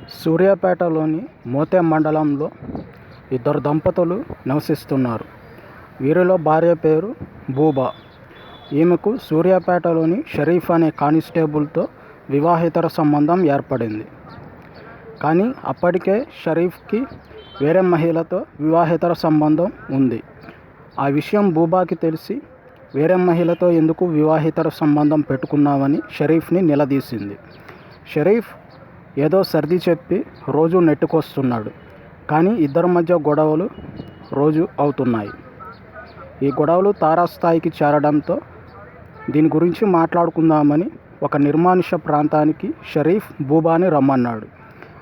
సూర్యాపేటలోని మోతె మండలంలో ఇద్దరు దంపతులు నివసిస్తున్నారు. వీరిలో భార్య పేరు బూబా. ఈమెకు సూర్యాపేటలోని షరీఫ్ అనే కానిస్టేబుల్తో వివాహేతర సంబంధం ఏర్పడింది. కానీ అప్పటికే షరీఫ్కి వేరే మహిళతో వివాహేతర సంబంధం ఉంది. ఆ విషయం బూబాకి తెలిసి వేరే మహిళతో ఎందుకు వివాహేతర సంబంధం పెట్టుకున్నావని షరీఫ్ని నిలదీసింది. షరీఫ్ ఏదో సర్ది చెప్పి రోజు నెట్టుకొస్తున్నాడు. కానీ ఇద్దరి మధ్య గొడవలు రోజు అవుతున్నాయి. ఈ గొడవలు తారాస్థాయికి చేరడంతో దీని గురించి మాట్లాడుకుందామని ఒక నిర్మానుష్య ప్రాంతానికి షరీఫ్ బూబాని రమ్మన్నాడు.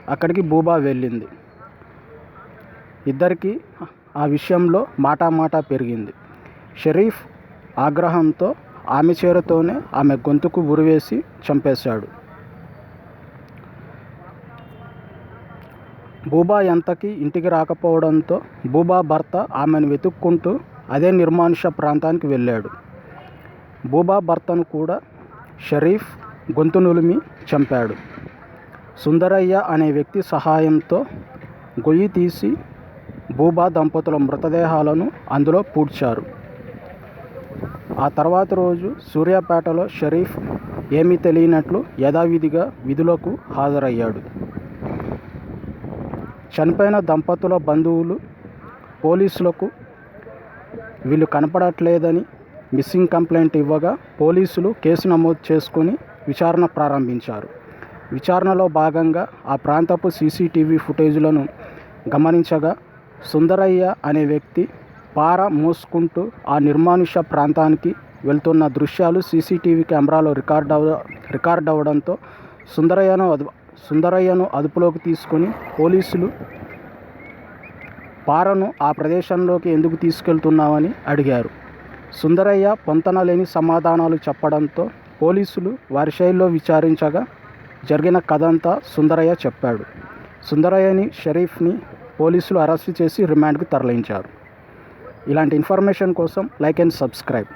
అక్కడికి బూబా వెళ్ళింది. ఇద్దరికి ఆ విషయంలో మాటామాటా పెరిగింది. షరీఫ్ ఆగ్రహంతో ఆమె చేరతోనే ఆమె గొంతుకు ఉరివేసి చంపేశాడు. బూబా ఎంతకీ ఇంటికి రాకపోవడంతో బూబా భర్త ఆమెను వెతుక్కుంటూ అదే నిర్మానుష్య ప్రాంతానికి వెళ్ళాడు. బూబా భర్తను కూడా షరీఫ్ గొంతు నులిమి చంపాడు. సుందరయ్య అనే వ్యక్తి సహాయంతో గొయ్యి తీసి బూబా దంపతుల మృతదేహాలను అందులో పూడ్చారు. ఆ తర్వాత రోజు సూర్యాపేటలో షరీఫ్ ఏమీ తెలియనట్లు యథావిధిగా విధులకు హాజరయ్యాడు. చనిపోయిన దంపతుల బంధువులు పోలీసులకు వీళ్ళు కనపడట్లేదని మిస్సింగ్ కంప్లైంట్ ఇవ్వగా పోలీసులు కేసు నమోదు చేసుకొని విచారణ ప్రారంభించారు. విచారణలో భాగంగా ఆ ప్రాంతపు సీసీటీవీ ఫుటేజ్లను గమనించగా సుందరయ్య అనే వ్యక్తి పార మోసుకుంటూ ఆ నిర్మానుష్య ప్రాంతానికి వెళ్తున్న దృశ్యాలు సీసీటీవీ కెమెరాలో రికార్డ్ అవ్వడంతో సుందరయ్యను అదుపులోకి తీసుకొని పోలీసులు పారను ఆ ప్రదేశంలోకి ఎందుకు తీసుకెళ్తున్నామని అడిగారు. సుందరయ్య పొంతనలేని సమాధానాలు చెప్పడంతో పోలీసులు వారి శైలిలో విచారించగా జరిగిన కథంతా సుందరయ్య చెప్పాడు. సుందరయ్యని షరీఫ్ని పోలీసులు అరెస్ట్ చేసి రిమాండ్కి తరలించారు. ఇలాంటి ఇన్ఫర్మేషన్ కోసం లైక్ అండ్ సబ్స్క్రైబ్.